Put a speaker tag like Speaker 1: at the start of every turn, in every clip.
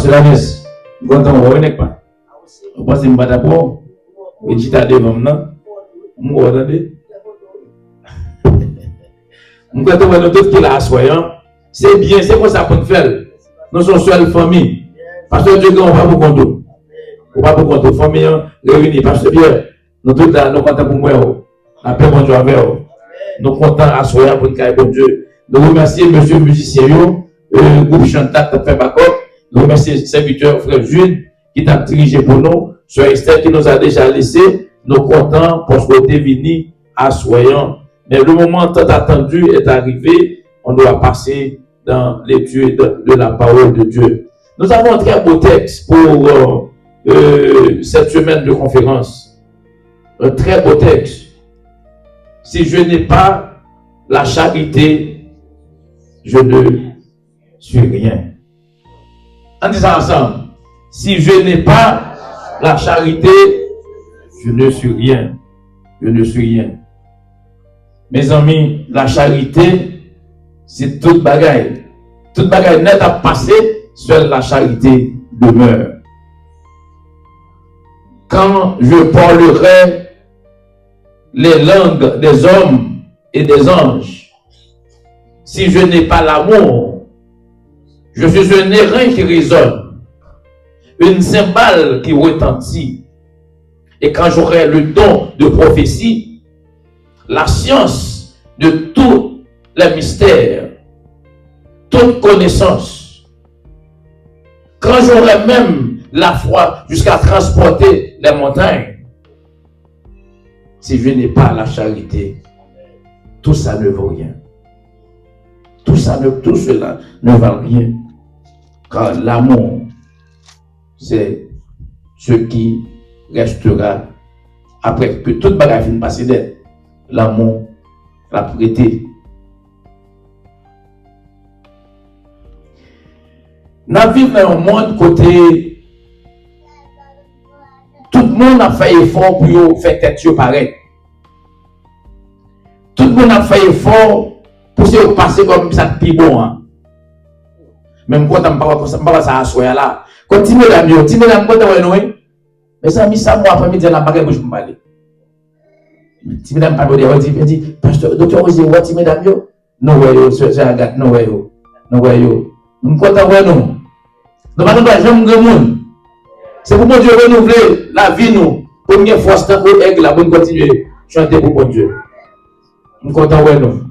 Speaker 1: parce que la messe, quand on ne pas. On pense que je ne vais pas d'abord. Et tu t'as devant moi. Vous entendez? Nous quand on voit notre qui l'a assoyant, c'est bien, c'est pour ça qu'on fait. Nous sommes seule famille. Parce que Dieu, on va pour compte. On va pour compte. Famille réunie. Parce que bien, nous tous là, nous comptons pour moi. La paix, bon Dieu, avec vous. Nous comptons assoyant pour nous bon Dieu. Nous remercions monsieur le musicien, groupe Chantat, qui fait backup. Nous remercions le serviteur, frère Jules, qui t'a dirigé pour nous. Sœur Esther, qui nous a déjà laissé. Nous comptons pour ce côté venu assoyant. Mais le moment tant attendu est arrivé, on doit passer dans l'étude de la parole de Dieu. Nous avons un très beau texte pour cette semaine de conférence. Un très beau texte. Si je n'ai pas la charité, je ne suis rien. En disant ensemble, si je n'ai pas la charité, je ne suis rien. Je ne suis rien. Mes amis, la charité, c'est toute bagaille. Toute bagaille net à passer, seule la charité demeure. Quand je parlerai les langues des hommes et des anges, si je n'ai pas l'amour, je suis un airain qui résonne, une cymbale qui retentit. Et quand j'aurai le don de prophétie, la science de tous les mystères, toute connaissance, quand j'aurai même la foi jusqu'à transporter les montagnes, si je n'ai pas la charité, tout ça ne vaut rien. Tout cela ne vaut rien. Car l'amour, c'est ce qui restera après que toute bagarre finit passer d'être. L'amour, la pureté. Nous vivons dans un monde côté, tout le monde a fait effort pour faire tête pareil. Tout le monde a fait effort pour se passer comme ça de plus bon. Hein. Même quand on parle comme ça, ça assoit là. Continuez la mieux, continuez la mieux, mes amis, ça, moi, après-midi, la bagarre, je me parle. Si mesdames pas de dit pasteur docteur Osé wati mesdames yo non ouais yo c'est Agathe non ouais yo nous content ouais nous pas doit jamais grand monde c'est pour bon Dieu renouveler la vie nous première fois c'est pour aigle la bonne continuer chanter pour bon Dieu nous content ouais nous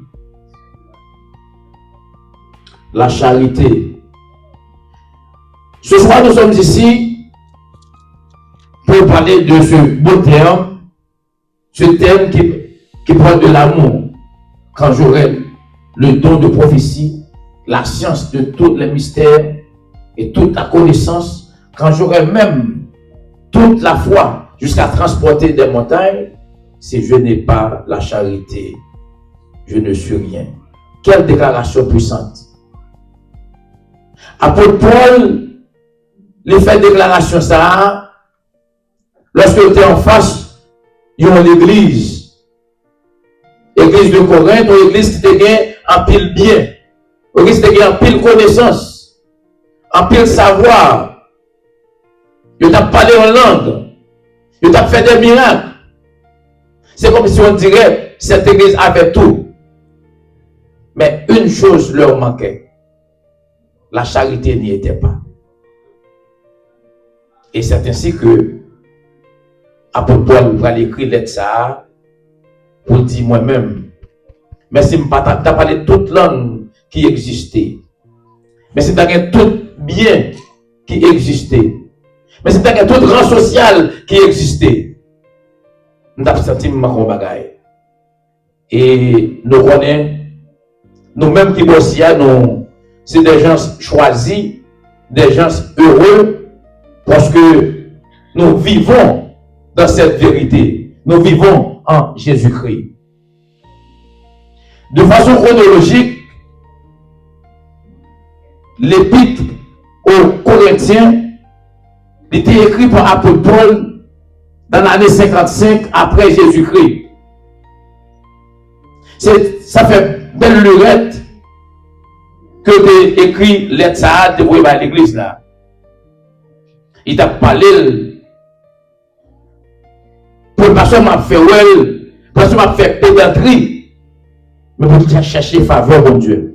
Speaker 1: la charité ce soir nous sommes ici pour parler de ce beau terme. Ce thème qui parle de l'amour, quand j'aurai le don de prophétie, la science de tous les mystères et toute la connaissance, quand j'aurai même toute la foi jusqu'à transporter des montagnes, si je n'ai pas la charité, je ne suis rien. Quelle déclaration puissante! Apôtre Paul, il fait déclaration ça, lorsque il était en face, ils ont l'église de Corinthe, ou l'église qui était en pile bien, l'église qui était en pile connaissance, en pile savoir. Ils ont parlé en langue, ils ont fait des miracles. C'est comme si on dirait cette église avait tout. Mais une chose leur manquait, la charité n'y était pas. Et c'est ainsi que Apôtre Paul va écrire lettre ça pour dire moi-même. Mais si je n'ai pas parlé de toute langue qui existait. Mais si tu as tout bien qui existait. Mais si tu as tout rang social qui existait. Nous avons senti mon bagaille. Et nous connaissons, nous-mêmes qui bossons, nous, c'est des gens choisis, des gens heureux, parce que nous vivons dans cette vérité. Nous vivons en Jésus-Christ. De façon chronologique, l'épître aux Corinthiens était écrit par Apôtre Paul dans l'année 55 après Jésus-Christ. Ça fait belle lurette que d'écrire lettre ça de à l'église là. Il t'a parlé. Pour le pasteur m'a fait well. Le pasteur m'a fait pédanterie. Mais pour qu'il chercher faveur de Dieu.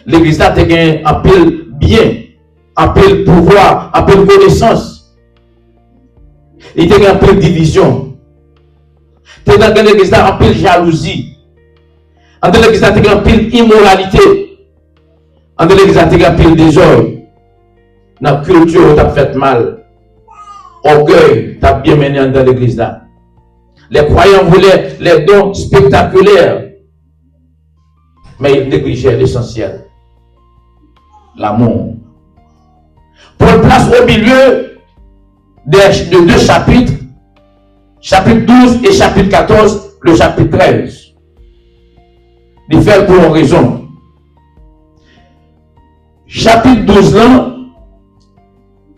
Speaker 1: L'église là, tu as un pile bien, un pile pouvoir, un pile connaissance. Il y a un pile division. Tu as dans l'église là, un pile jalousie. Dans l'église là, tu as un pile immoralité. Dans l'église là, tu as un pile désordre. Dans la culture, tu as fait mal. Orgueil, tu as bien mené dans l'église là. Les croyants voulaient les dons spectaculaires. Mais ils négligeaient l'essentiel. L'amour. Paul place au milieu de deux chapitres, chapitre 12 et chapitre 14, le chapitre 13. Il fait pour une raison. Chapitre 12 là,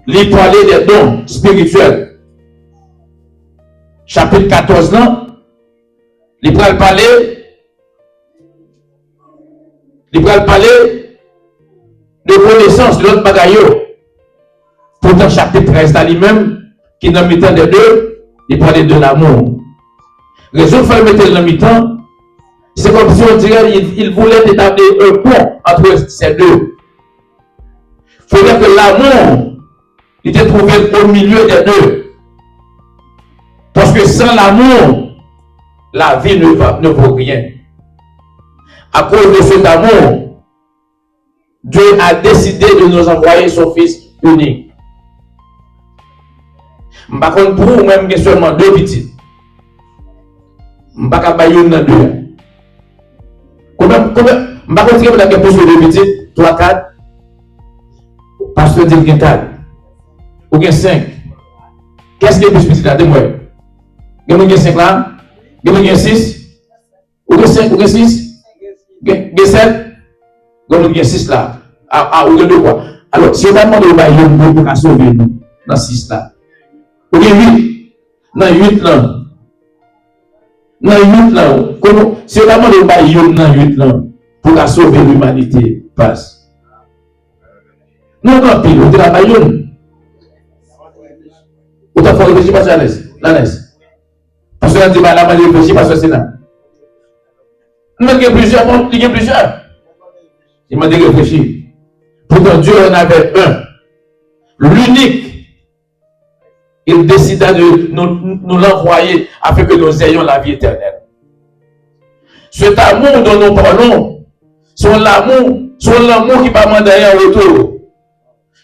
Speaker 1: il parlait des dons spirituels. Chapitre 14 là, il parlait de connaissance de l'autre bagaille. Pourtant, chapitre 13 là lui-même, qui dans le mi-temps des deux, il parlait de l'amour. Raison pour mettre dans le mi-temps, c'est comme si on dirait il voulait établir un pont entre ces deux. Il faut dire que l'amour, il était trouvé au milieu des deux. Parce que sans l'amour, la vie ne vaut rien. À cause de cet amour, Dieu a décidé de nous envoyer son Fils unique. Par contre, pour vous-même, il y a seulement deux petites. Je ne vais pas faire deux. Combien? Je ne vais pas dire que vous avez deux petites, 3, 4. Pasteur dit qu'il y a 4. Ou bien 5. Qu'est-ce qui est plus petit là? Dis-moi. Il y a 5 là? Il y a 6? Ou bien 5? Ou bien 6? Il y a 7? Il y a 6 là. Ou bien 2 quoi? Alors, si on a demandé au pour sauver nous, dans 6 là. Ou bien 8? Dans 8 là. Dans 8 là. Si on a demandé dans 8 là, pour sauver l'humanité, passe. Non, non, pile, on te la baillonne. Ou t'as fait réfléchir parce que la laisse. Parce que dit, la main réfléchir parce que c'est là. Non, il y a plusieurs. Il m'a dit réfléchir. Pourtant, Dieu en avait un. L'unique. Il décida de nous l'envoyer afin que nous ayons la vie éternelle. Cet amour dont nous parlons, c'est l'amour qui va demander rien en retour.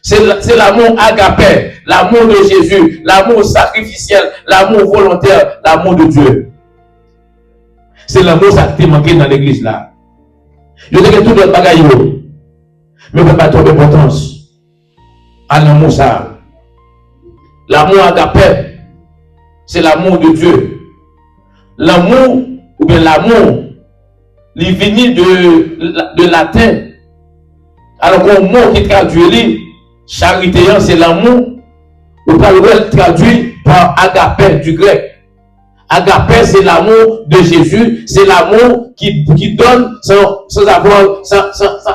Speaker 1: C'est l'amour agapé, l'amour de Jésus, l'amour sacrificiel, l'amour volontaire, l'amour de Dieu. C'est l'amour qui est manqué dans l'église là. Je dis que tout le bagaille, mais on ne peut pas trop d'importance à l'amour ça. L'amour agapé, c'est l'amour de Dieu. L'amour, ou bien l'amour, il vient de latin. Alors qu'un mot qui traduit charité, c'est l'amour. Ou par le traduit par agapé du grec. Agapé, c'est l'amour de Jésus. C'est l'amour qui donne sans avoir, sans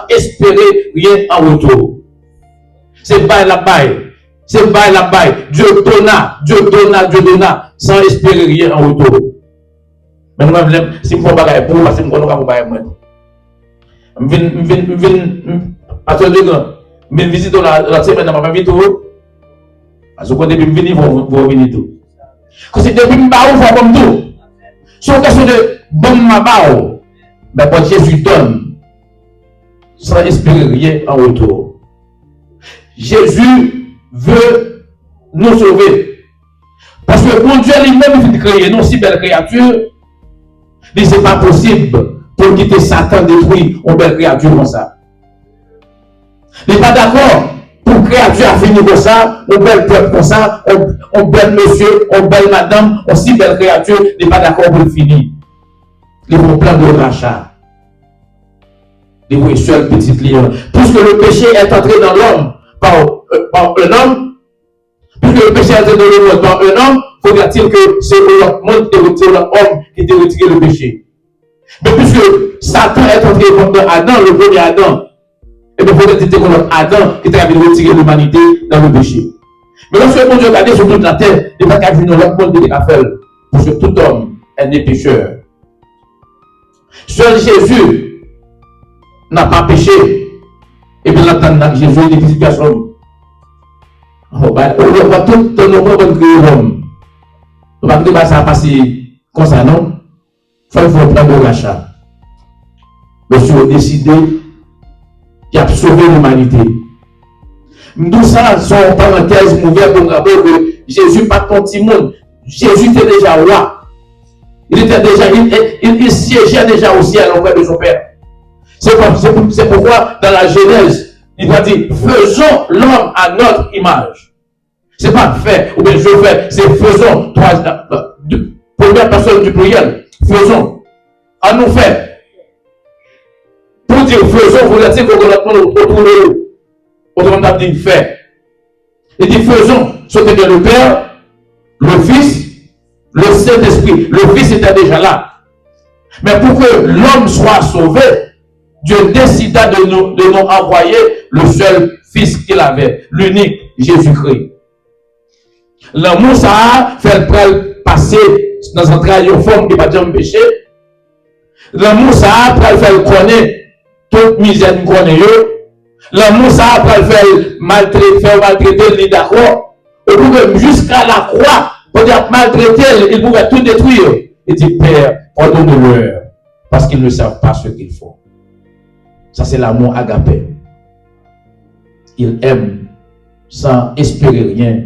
Speaker 1: espérer rien en retour. C'est bail la bail. C'est bail la bail. Dieu donna, sans espérer rien en retour. Mais moi-même, si je ne fais pas de pour, parce que je ne connais pas de je vais visiter la semaine, je vais venir tout. Parce que depuis que je vais venir tout. Parce que depuis que je vais comme tout. C'est une question de bon mabao. Mais quand Jésus donne, sans espérer rien en retour. Jésus veut nous sauver. Parce que pour Dieu lui-même, il veut créer une si belle créature. Mais ce n'est pas possible pour quitter Satan détruire une belle créature comme ça. Il n'est pas d'accord pour créature à finir comme ça, une belle peuple comme ça, un bel monsieur, une belle madame, une si belle créature, il n'est pas d'accord pour le finir. Il faut plein de rachat. Il faut une seule petite ligne. Puisque le péché est entré dans l'homme par un homme, puisque le péché est entré dans l'homme par un homme, faudra-t-il que c'est l'autre monde qui retire l'homme qui te retire le péché. Mais puisque Satan est entré dans Adam, le premier Adam, Et puis peut-être c'était comme Adam qui était venu retirer l'humanité dans le péché. Mais lorsque mon Dieu regardait sur toute la terre, il n'y a pas qu'à venir l'autre monde de faire. Parce que tout homme est né pécheur. Seul Jésus n'a pas péché. Et puis là, Jésus est une petite personne. On va tout dans nos propres l'homme. On va dire que ça va passer comme ça, non? Il faut prendre le rachat. Monsieur a décidé qu'il a sauvé l'humanité. Tout ça, son parenthèse ouverte pour rappeler que Jésus pas ton petit monde. Jésus était déjà roi. Il siégeait déjà au ciel auprès de son Père. C'est pourquoi dans la Genèse, il va dire, faisons l'homme à notre image. C'est pas fait, ou bien je fais, c'est faisons, première personne du pluriel, faisons. À nous faire. Pour dire faisons, vous voulez dire qu'on a retrouvé. Autrement, on a dit fait. Il dit faisons, c'était bien le Père, le Fils, le Saint-Esprit. Le Fils était déjà là. Mais pour que l'homme soit sauvé, Dieu décida de nous envoyer le seul Fils qu'il avait, l'unique Jésus-Christ. L'amour, ça a fait passer dans un travail en forme qui n'a pas de péché. L'amour, ça a fait connaître toute misère nous connaît. L'amour, ça a fait maltraiter les d'accord. Jusqu'à la croix, pour maltraiter, il pouvait tout détruire. Il dit, Père, pardonne-leur, parce qu'ils ne savent pas ce qu'ils font. Ça, c'est l'amour agapé. Il aime sans espérer rien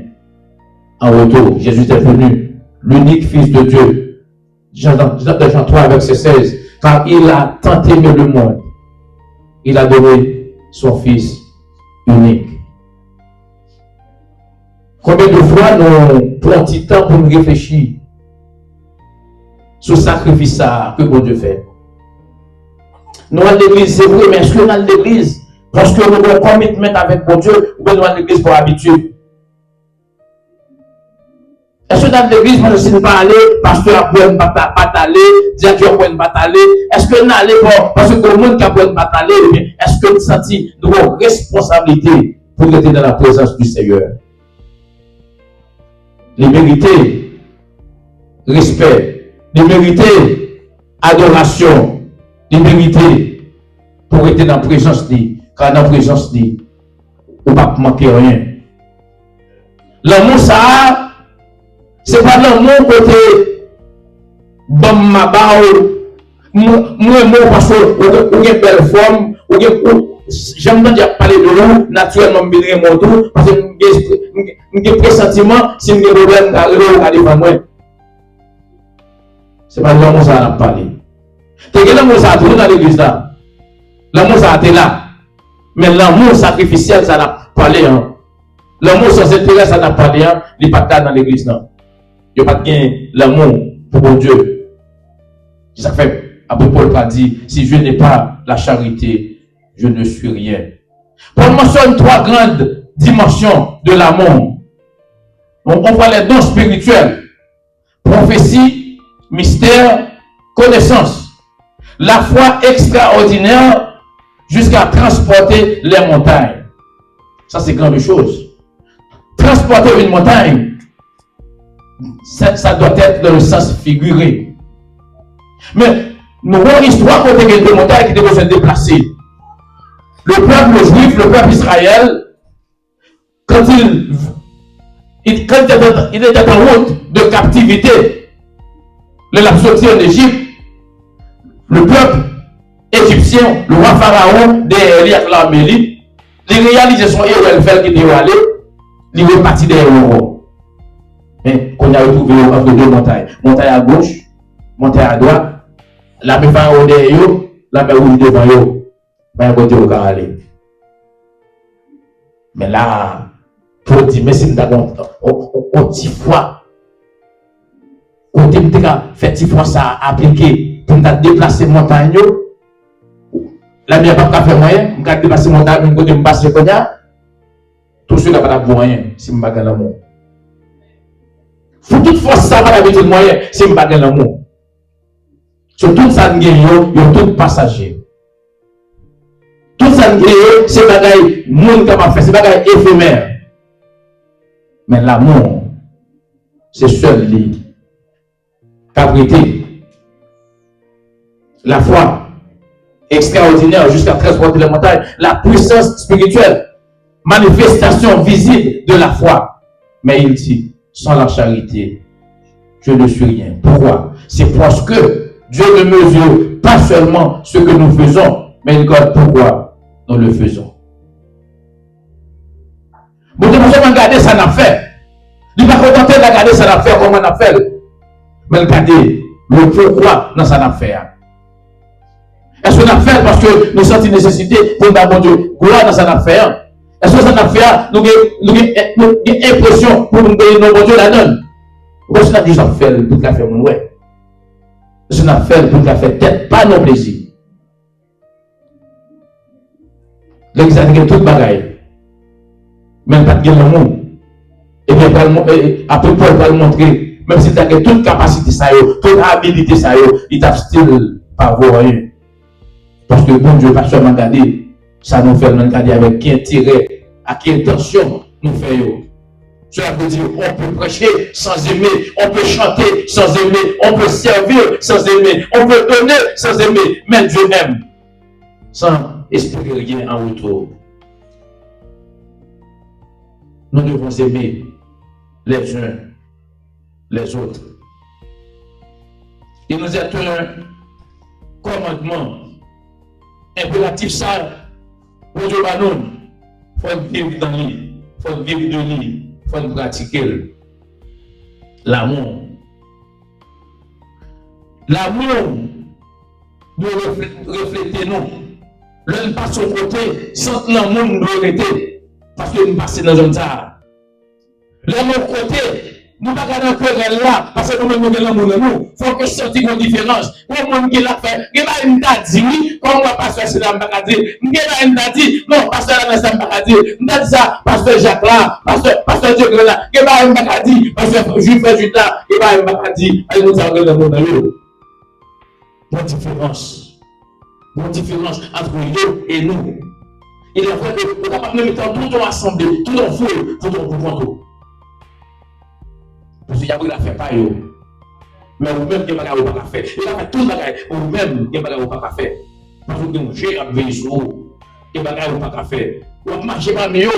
Speaker 1: en retour. Jésus est venu, l'unique Fils de Dieu. Jean 3, verset 16. Car il a tant aimé le monde, il a donné son Fils unique. Combien de fois nous prenons un petit temps pour nous réfléchir sur le sacrifice que bon Dieu fait? Nous allons à l'église, c'est vrai, mais est-ce que nous allons à l'église parce que nous avons un commitment avec bon Dieu ou bien nous allons à l'église pour habitude? Est-ce que dans l'église, moi je ne sais pas aller, pasteur a ne pas aller, directeur ne pas aller? Est-ce que nous allons parce que le monde qui a ne pas aller, est-ce que nous sentons nos responsabilités pour être dans la présence du Seigneur? Les mérités, respect, les mérités, adoration, les mérités pour être dans la présence de Dieu, car dans la présence de Dieu, on ne va pas manquer rien. L'amour, ça, c'est pas l'amour côté bon ma bao, moi parce que vous avez une belle forme, j'aime bien parler de vous, naturellement, je mon tour, parce que j'ai un pressentiment, si j'ai un problème, je vais devant moi. C'est pas l'amour ça a parlé. C'est que l'amour ça a trouvé dans l'église là. L'amour ça a été là. Mais l'amour sacrificiel, ça n'a pas parlé. L'amour sans intérêt, ça n'a pas parlé. Il n'est pas dans l'église là. Il n'y a pas de l'amour pour Dieu. Ça fait, après Paul a dit, si je n'ai pas la charité, je ne suis rien. Paul mentionne trois grandes dimensions de l'amour. On voit les dons spirituels. Prophétie, mystère, connaissance. La foi extraordinaire jusqu'à transporter les montagnes. Ça, c'est grande chose. Transporter une montagne, ça doit être dans le sens figuré. Mais nous avons une histoire où il y a des montagnes qui doivent se déplacer. Le peuple juif, le peuple Israël, quand il était en route de captivité, le sorti en Égypte, le peuple égyptien, le roi Pharaon, derrière l'armée, il réalisait son héros, il fait qu'il est allé, il est parti derrière le roi. Mais qu'on a retrouvé entre deux montagnes, montagne à gauche, montagne à droite, la mer Pharaon derrière eux, la mer rouge devant eux. Mais à côté, on va aller. Mais là, pour dire, mais si nous avons un petit fois, côté nous avons fait petit fois ça appliquer pour nous déplacer montagne, la mienne n'a pas fait moyen, nous avons déplacé montagne, nous avons passé le cognac, tout cela n'a pas de moyen si nous avons l'amour. Faut toute force ça va avec le moyen si nous avons l'amour. Sur tout ça, nous avons tout passager. Tout ça ça c'est bagaille, monde capable faire, c'est bagaille éphémère. Mais l'amour, c'est seul lui. Caprité. La foi, extraordinaire jusqu'à 13 fois de la montagne. La puissance spirituelle, manifestation visible de la foi. Mais il dit, sans la charité, je ne suis rien. Pourquoi? C'est parce que Dieu ne mesure pas seulement ce que nous faisons, mais il regarde pourquoi nous le faisons. Bon, nous devons regarder ça n'a fait. Il va contenter de regarder ça n'a fait comme on a fait. Mais regardez le pourquoi dans ça n'a fait. Est-ce qu'on a fait parce que nous sentons nécessité pour bon Dieu gloire dans ça n'a fait? Est-ce que ça n'a fait nous avons l'impression pour nous donner nos bon Dieu la donne? Ou est-ce qu'on a déjà fait pour la faire mon ouais? Est-ce qu'on a fait pour la faire tête pas nos plaisirs? L'église a dit tout bagaille. Même pas de l'amour. Et bien, après Paul va le montrer, même si tu as toute capacité, toute habilité, il t'a still pas rien. Parce que bon Dieu, pas seulement regarder, ça nous fait regarder avec quel intérêt, à quelle intention nous faisons. Cela veut dire on peut prêcher sans aimer, on peut chanter sans aimer, on peut servir sans aimer, on peut donner sans aimer, mais Dieu aime sans espérer rien en retour. Nous devons aimer les uns les autres. Il nous est un commandement impératif ça pour Dieu nous. Il faut vivre dans lui, il faut vivre de lui, il faut pratiquer l'amour. L'amour doit refléter nous. L'un passe au côté, sans l'amour nous doit arrêter. Parce que nous passons dans un tas. L'amour côté, nous ne pouvons pas garder là, parce que nous avons l'amour dans nous. Il faut que je sorte une différence. Pour le monde qui l'a fait, il y a une date dit, comme moi, pasteur Sédam Bakadi, il y a une date dit, non, pasteur Sédam Bakadi, il y a ça, pasteur Jacques là, pasteur Dieu là, il y a une Bakadi, pasteur Jules Judas, il y a une Bakadi, il nous avons l'amour dans nous. Bonne différence. Bonne différence entre eux et nous. Il est vrai que nous sommes capables de mettre tout en assemblée, tout en foule, tout en pouvoir. Parce qu'il y a beaucoup de pas yo. Mais vous-même, vous n'avez pas faire. Il a fait tout le bagage. Vous-même, vous n'avez pas faire. Parce que vous avez un veillé sur vous. Vous n'avez pas faire. Vous ne marchez pas mieux.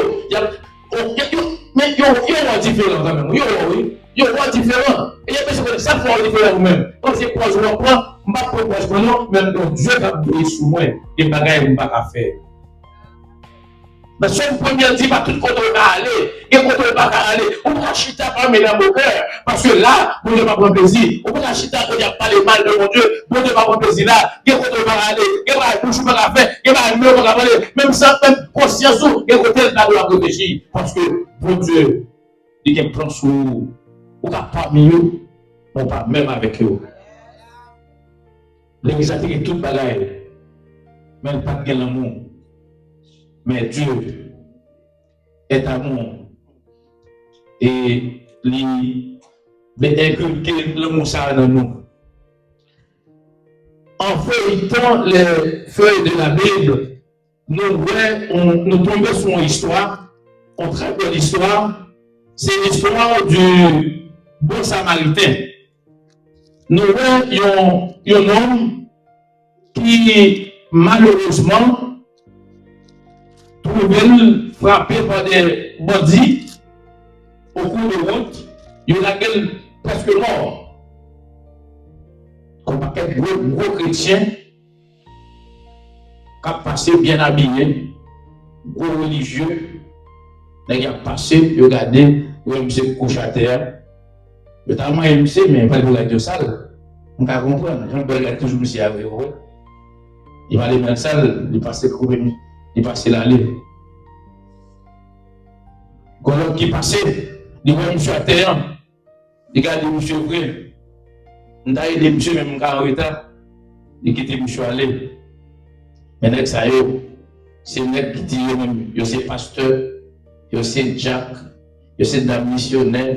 Speaker 1: Mais vous êtes différent quand même. Vous êtes différent. Et il y a des choses ça faut différent vous-même. Quand c'est quoi je vous prends, je ne peux pas faire non, même Dieu a veillé sur moi. Et bagages vous ne pouvez pas faire. Mais si vous pouvez dire, pas tout côté aller, et côté pas aller, on va chiter pas mes dans mon cœur, parce que là, vous ne pas prendre plaisir. On va chiter quand il n'y a pas les mal de mon Dieu, vous ne pas prendre plaisir là, et côté pas aller, et pas bouche pas faire, et pas mieux pas aller, même sans même conscience ou, et côté là doit réfléchir, parce que mon Dieu, il y a un plan sur vous, ou pas mieux, ou pas même avec eux. L'église a dit toute bagaille, même pas de l'amour. Mais Dieu est amour. Et il inculquer le moussa dans nous. En feuilletant les feuilles de la Bible, nous tombons sur une histoire, on traite de l'histoire, c'est l'histoire du bon samaritain. Nous voyons un homme qui, malheureusement, trouvé frappé par des bandits au cours de route, il y en a presque mort. Comme un gros chrétien qui a passé bien habillé, gros religieux, il a passé, il a regardé, il a couché à terre. Il a dit, mais il va aller regarder sale. On va comprendre, je vais regarder toujours monsieur avec vous. Il va aller dans la salle, il passe il passait l'allée. Quand l'homme qui passait, il voit monsieur à terre, il regarde monsieur vrai. Il a aidé monsieur même en retard, il quitte monsieur aller. Mais ça c'est un mec qui dit même, c'est pasteur, c'est Jack, c'est un missionnaire,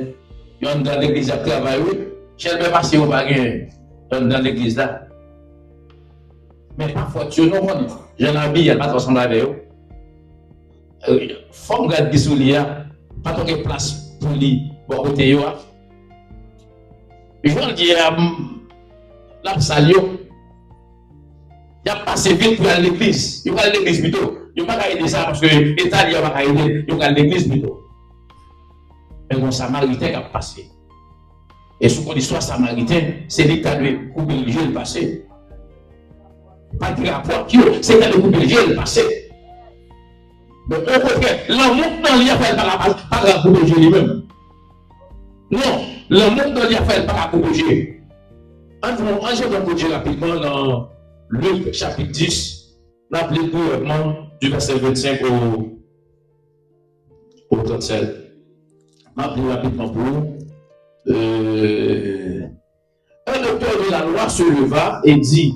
Speaker 1: il est dans l'église à travailler, je ne vais pas passer au bagage dans l'église là. Mais parfois, tu non, j'en ai elle pas ensemble avec eux. Faut me garder sous l'IA, pas de place pour lui, pour côté yo. Je veux dire, la salle, il a passé vite pour aller à l'église. Il va à l'église plutôt. Il va pas aider ça parce que l'État va pas aider. Il va à l'église plutôt. Mais bon, Samaritain a passé. Et sous l'histoire Samaritain, c'est l'État de couper le jeu le passé. Pas de rapport, c'est l'État de couper le jeu le passé. Mais au contraire, l'amour dans l'IA pas la couper le jeu lui-même. Non, l'amour dans l'IA pas la couper le jeu. Entrons dans le jeu rapidement dans Luc chapitre 10, rappelez brièvement du verset 25 au 37. Rappelez rapidement pour vous. Un docteur de la loi se leva et dit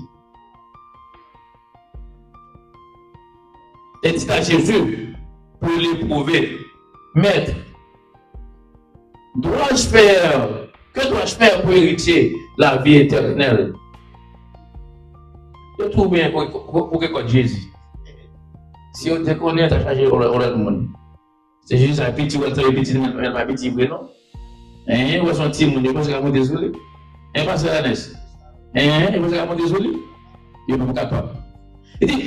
Speaker 1: à Jésus pour l'éprouver, Maître, que dois-je faire pour hériter la vie éternelle? Je trouve bien pour que Jésus. Si on te connaît, tu as changé le monde. C'est juste un petit, ou un petit, un petit, non? Hein, où sont les gens qui sont désolés? Hein, pas ça, Ernest? Hein, ils sont désolés? Ils ne sont pas capables. Il dit,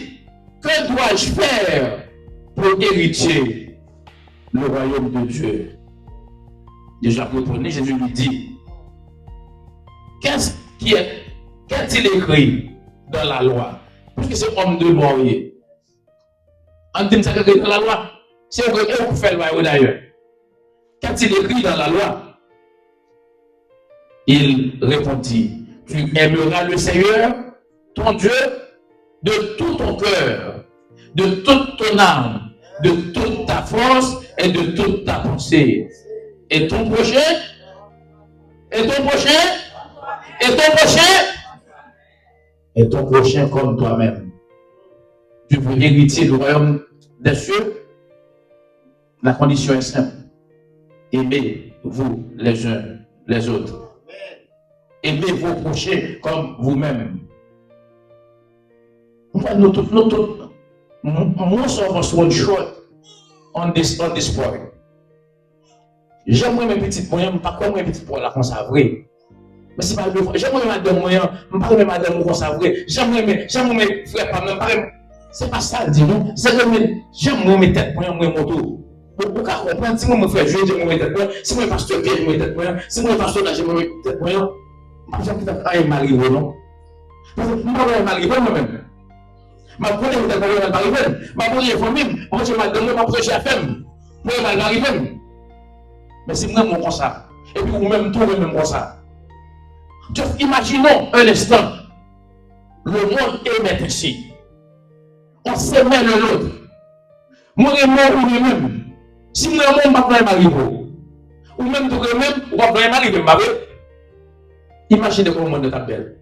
Speaker 1: que dois-je faire pour hériter le royaume de Dieu? Déjà, pour répondre, Jésus lui dit, qu'est-il écrit dans la loi? Parce que c'est homme de loi. On dit ça écrit dans la loi. C'est vrai que vous faites le loi d'ailleurs. Qu'est-il écrit dans la loi? Il répondit, tu aimeras le Seigneur, ton Dieu, de tout ton cœur, de toute ton âme, de toute ta force et de toute ta pensée. Et ton prochain, et ton prochain, et ton prochain, et ton prochain comme toi-même. Tu veux hériter le royaume des cieux? La condition est simple. Aimez-vous les uns les autres. Aimez vos prochains comme vous-même. Nous tous, most of us want short on this point. J'aime mes petits moyens, pas comme mes petits points là qu'on savait. Mais c'est pas le vrai. J'aime mes madame moyens, pas comme mes madame qu'on savait. J'aime mes frères, pas même. C'est pas ça, dis nous. C'est que j'aime mes têtes moyens, mes motos. Pour comprendre, si moi me fais jouer, j'aime mes têtes moyens. Si moi pasteur, j'aime mes têtes moyens. Si moi pasteur, j'aime mes têtes moyens. Je ne sais pas si m'arrive non. Parce que moi, je m'arrive moi-même. Ma première fois, je m'arrive. Ma première fois même, moi, je m'arrive, ma première femme. Moi, je m'arrive. Mais c'est moi comme ça. Et puis vous-même, tout le même comme ça. Just imaginons un instant. Le monde est ainsi. On s'aimait l'un l'autre. Moi, je m'aime moi-même. Si moi, je m'arrive, ou même tout le même, ou pas m'arrive, imaginez comment le monde est belle.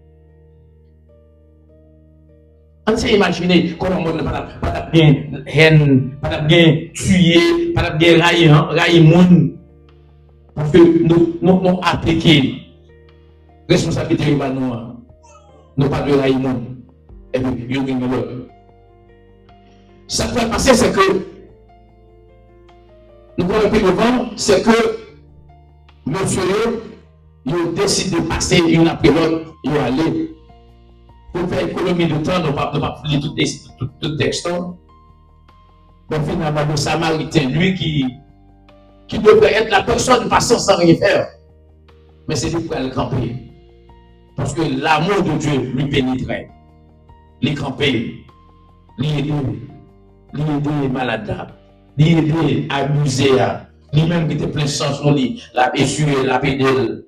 Speaker 1: On s'est imaginé comment le monde n'est pas bien haine, pas bien tué, pas bien raillé le monde. Parce que nous appliquons responsabilité de nous pas de railler le monde. Et puis, nous gagnons l'autre. Ça qui va passer, c'est que nous voyons plus devant, c'est que monsieur ils ont décidé de passer une après l'autre, ils ont allé. Pour faire économie de temps, nous ne pouvons pas lire tout le texte. Mais finalement, le Samaritain, lui qui devrait être la personne passant sans rien faire. Mais c'est lui qui va le camper. Parce que l'amour de Dieu lui pénétrait. Les camper, les aider les malades, les aider à abuser, lui-même qui était plein de sens, la essuyer, la pédale.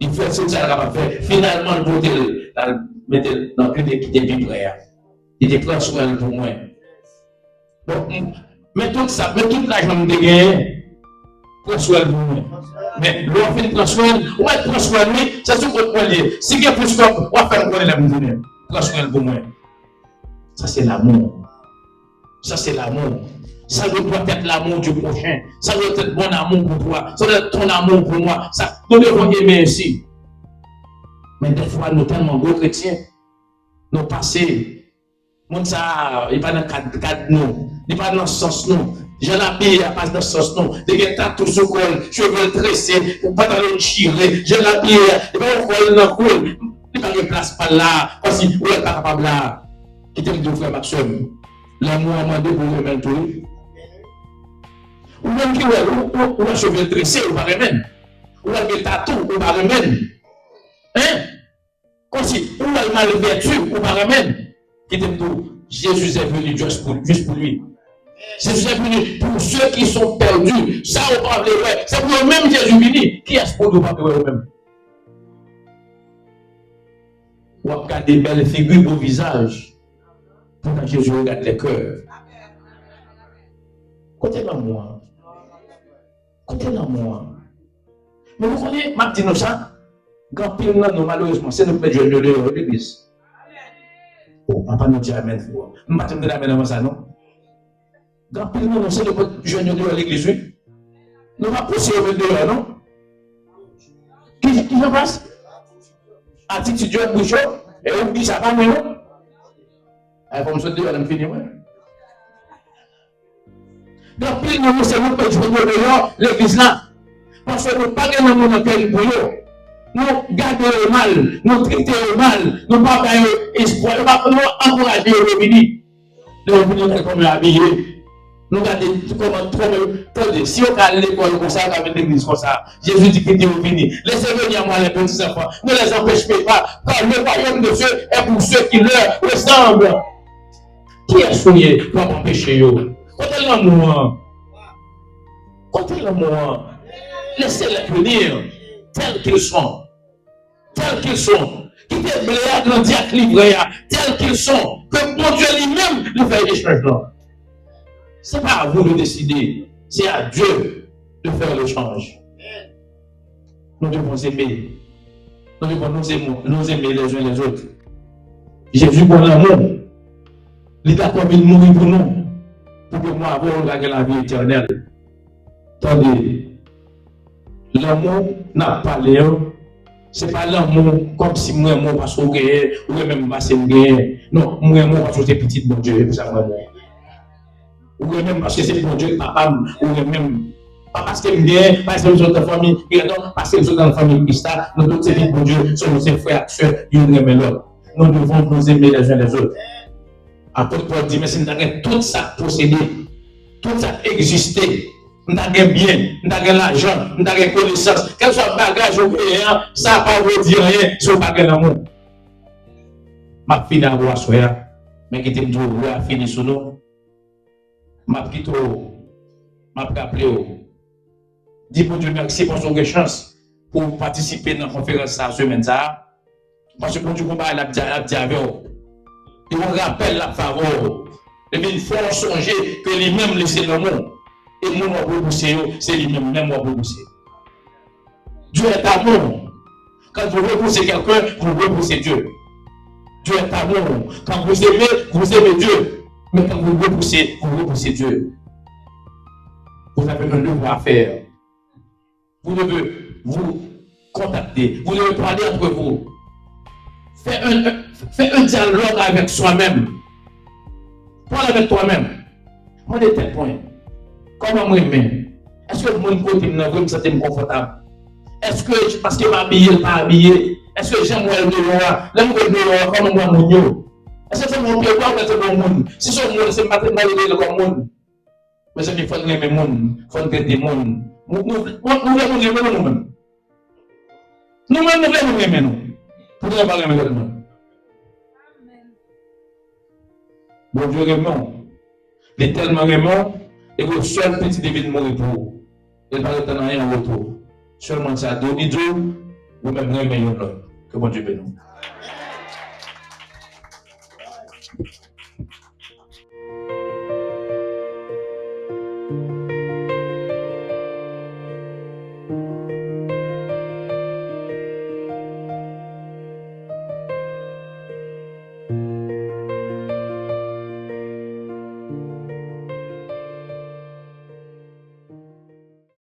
Speaker 1: Il fait ce que ça va faire. Finalement, il mettre dans le qui était vibré. Il était prêt soin pour moi. Mais tout ça, mais toute l'argent que j'ai gagné, prends soin pour moi. Mais l'on fait prendre soin, on va prendre soin de lui, c'est ce qu'on peut dire. Si il y a plus de on va faire la misère. Prends soin pour moi. Ça, c'est l'amour. Ça, c'est l'amour. Ça doit être l'amour du prochain. Ça doit être mon amour pour toi. Ça doit être ton amour pour moi. Ça, nous devons aimer ainsi. Mais des fois, nous tellement gros chrétiens, nous passons Mon ça, il pas dans cadre nous, il pas dans sens nous. Je l'habille à pas dans sens nous. Des tatous sous col, cheveux tressés, pantalon chiré, je l'habille, il pas col dans col. Il pas de place pas là, parce que vous êtes pas capable là. Qui t'aime de frère Maxime. L'amour a demandé pour remettre tout. Ou même qui ou a cheveux tressés, ou pas remettre. Ou a des tatous, ou pas remettre. Hein? Comme si, ou a mal vertu, ou pas remettre. Qui t'aime tout. Jésus est venu juste pour lui. Jésus est venu pour ceux qui sont perdus. Ça, on parle de vrai. C'est pour eux-mêmes Jésus venu. Qui est-ce pour nous parler de eux-mêmes? Ou a des belles figures au visage. Pourtant Jésus regarde les cœurs. Côté l'amour. Côté l'amour. Mais vous connaissez, ma petite ça, quand pile nous, malheureusement, c'est notre Dieu de l'église. Oh, on va pas nous dire amen. Je ne vais pas te dire amen avant ça, non? Quand pile nous, c'est notre Dieu de l'église, oui. Nous ne va pas pousser au dehors, non? Qui s'en passe? Attitude de bouchon, et on dit ça va, non? Il faut me sauter, elle me finir, ouais. Donc, pile nous, c'est notre Dieu de dehors, l'église là. Parce que nous ne pas gagner dans quel pour eux. Nous gardons mal, nous traitons mal, nous ne pas gagner espoir, nous encourager le venir. Nous venons comme habillé. Nous gardons comment trop. Si on a l'école comme ça, on a l'église comme ça. Jésus dit qu'il est venu. Laissez venir moi les petits enfants. Ne les empêchez pas. Car le royaume de Dieu est pour ceux qui leur ressemblent. Qui est souillé pour empêcher eux? Côté l'amour. Côté l'amour. Laissez-les venir tels qu'ils sont. Tels qu'ils sont. Quittez le dans le diacre livré, tels qu'ils sont. Que mon Dieu lui-même nous fait des changements. Ce n'est pas à vous de décider. C'est à Dieu de faire le change. Nous devons aimer. Nous devons nous aimer les uns les autres. Jésus, pour l'amour, il a comme il mourit pour nous. Pour que moi, avoir la vie éternelle. Attendez. L'amour n'a pas l'air. Ce n'est pas l'amour comme si moi, parce que je ou même parce que je non, moi, parce que c'est petit, bon Dieu, pour ça, moi. Ou même parce que c'est mon Dieu, papa, ou même pas parce que je parce que nous sommes dans la famille, non, parce que nous sommes dans la famille Christa, nous tous, c'est mon Dieu, sommes nos frères, sœurs, nous aimons l'autre. Nous devons nous aimer les uns les autres. Apôtre Paul dit, mais si nous avons tout ça possédé, tout ça existé, nous avons bien, nous avons l'argent, nous avons connaissance, quel soit le bagage ou rien, ça ne va pas dire rien sur le bagage d'amour. Ma fille n'a pas de mais qui t'aime toujours, fini sur nous. Ma petite, ma rappelé, dis pour Dieu merci pour son chance pour participer dans la conférence cette semaine. Parce que pour Dieu, combat la diable, il vous rappelle la faveur. Et bien, il faut songer que lui-même laisse le monde. Et moi, je vais pousser, c'est lui-même, même moi, je vais pousser. Dieu est amour. Quand vous repoussez quelqu'un, vous repoussez Dieu. Dieu est amour. Quand vous aimez Dieu. Mais quand vous repoussez Dieu. Vous avez un devoir à faire. Vous devez vous contacter. Vous devez parler entre vous. Faites un dialogue avec soi-même. Parle avec toi-même. Moi, de tel point. Comment moi même? Est-ce que mon côté me sent confortable? Est-ce que parce que m'habiller, pas habillé? Est-ce que j'aime le dehors? L'aime le dehors comme moi mon. Est-ce que c'est mon pied ou c'est mon monde? Si c'est mon monde, c'est ma tête comme monde. Mais c'est qu'il faut aimer le monde, il faut traiter le monde. Nous voulons aimer nous-mêmes. Nous-mêmes, nous voulons aimer nous. Pour ne pas aimer le monde. Bon Dieu aimant. Il est tellement aimant, et le seul petit David mourir pour vous. Il ne va pas rien en retour. Seulement ça, donner Dieu, ou même aimer l'autre. Que bon Dieu bénisse.